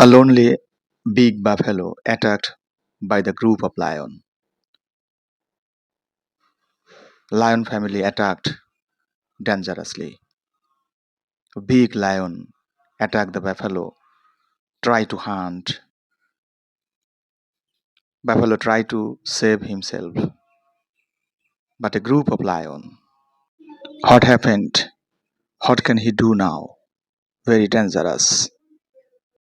A lonely big buffalo attacked by the group of lion. Lion family attacked dangerously. A big lion attacked the buffalo, tried to hunt. Buffalo tried to save himself, but a group of lion. What happened? What can he do now? Very dangerous.